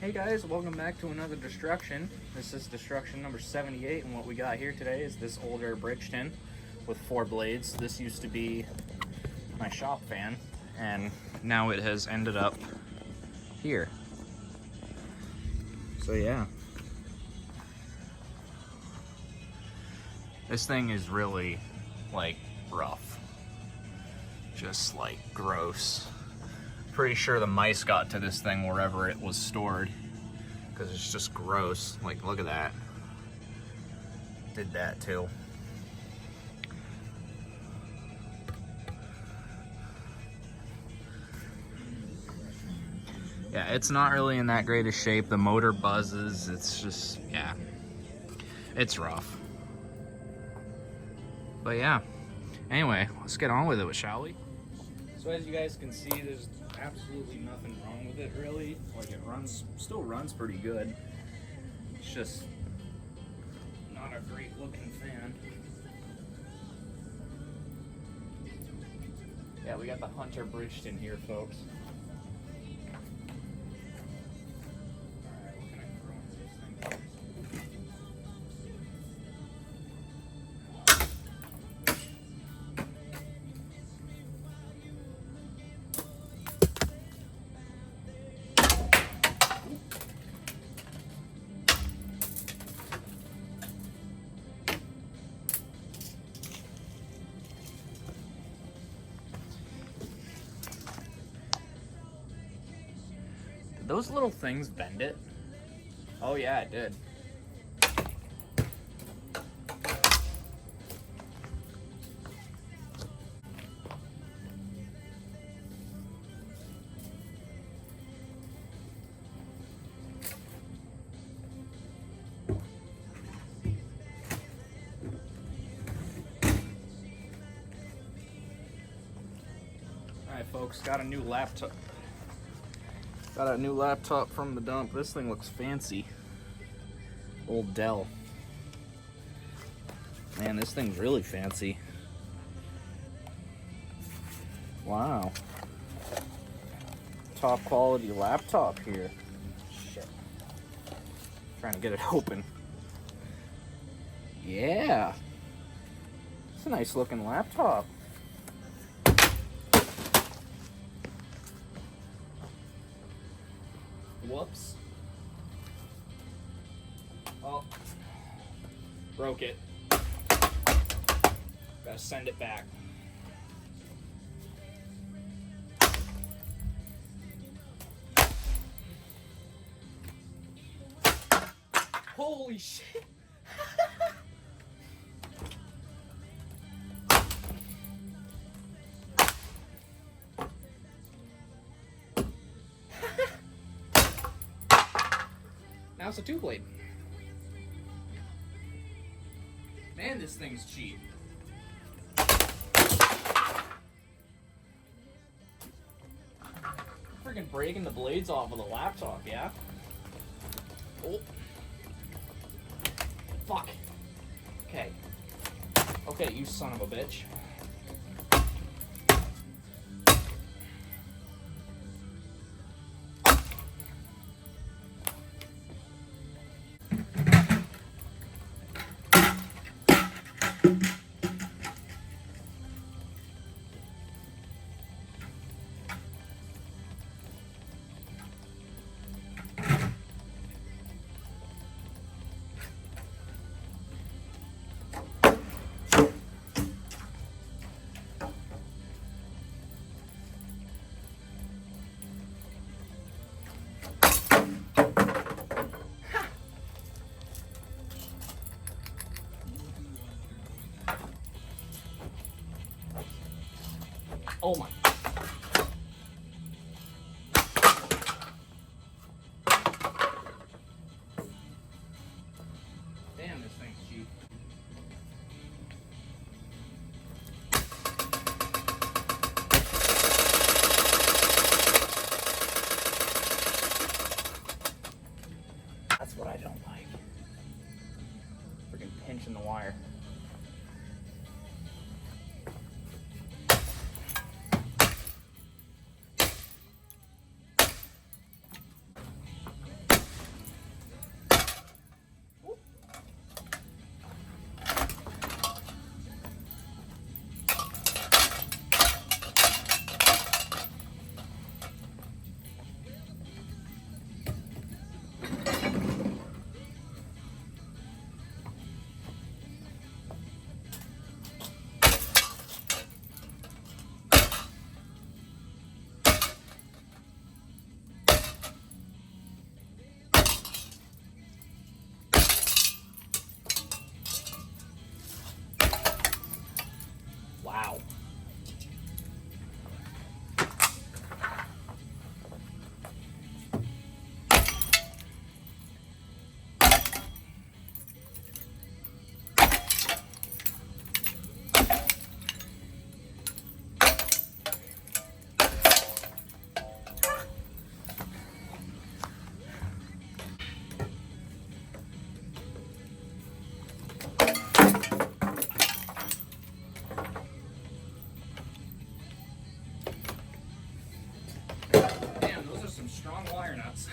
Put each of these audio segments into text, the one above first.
Hey guys, welcome back to another destruction. This is destruction number 78, and what we got here today is this older Bridgeton with 4 blades. This used to be my shop fan, and now it has ended up here. So yeah. This thing is really, like, rough. Just, like, gross. Pretty sure the mice got to this thing wherever it was stored, because it's just gross. Like, look at that. Did that too. Yeah, it's not really in that great a shape. The motor buzzes. It's just, yeah, it's rough. But yeah, anyway, let's get on with it, shall we? So as you guys can see, there's absolutely nothing wrong with it, really. Like, it still runs pretty good. It's just not a great looking fan. Yeah, we got the Hunter Bridgeton here, folks. Alright, what can I throw into this thing? Did those little things bend it? Oh yeah, it did. Alright folks, got a new laptop. Got a new laptop from the dump. This thing looks fancy. Old Dell. Man, this thing's really fancy. Wow. Top quality laptop here. Shit. Trying to get it open. Yeah. It's a nice looking laptop. Whoops. Oh. Broke it. Gotta send it back. Holy shit. Now it's a 2-blade. Man, this thing's cheap. Freaking breaking the blades off of the laptop, yeah? Oh. Fuck. Okay. Okay, you son of a bitch. Oh my. Damn, this thing's cheap. That's what I don't like. Freaking pinching the wire. wire nuts.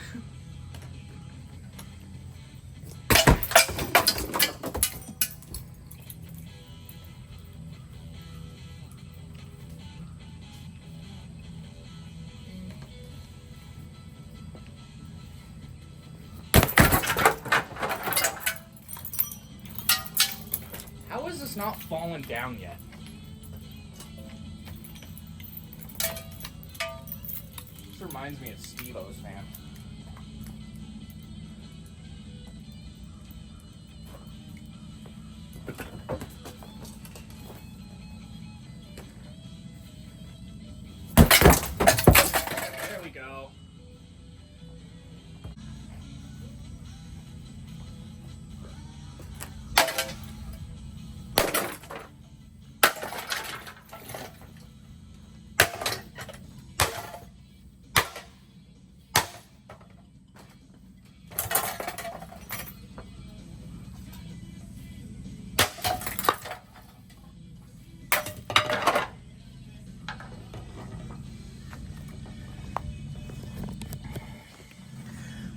How is this not fallen down yet? This reminds me of Steve-O's fan. There we go.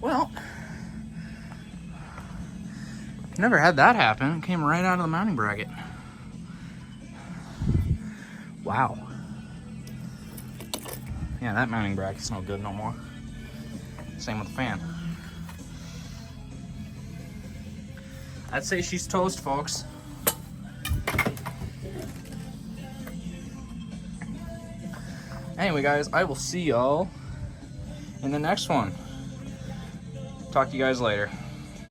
Well, never had that happen. It came right out of the mounting bracket. Wow. Yeah, that mounting bracket's no good no more. Same with the fan. I'd say she's toast, folks. Anyway, guys, I will see y'all in the next one. Talk to you guys later.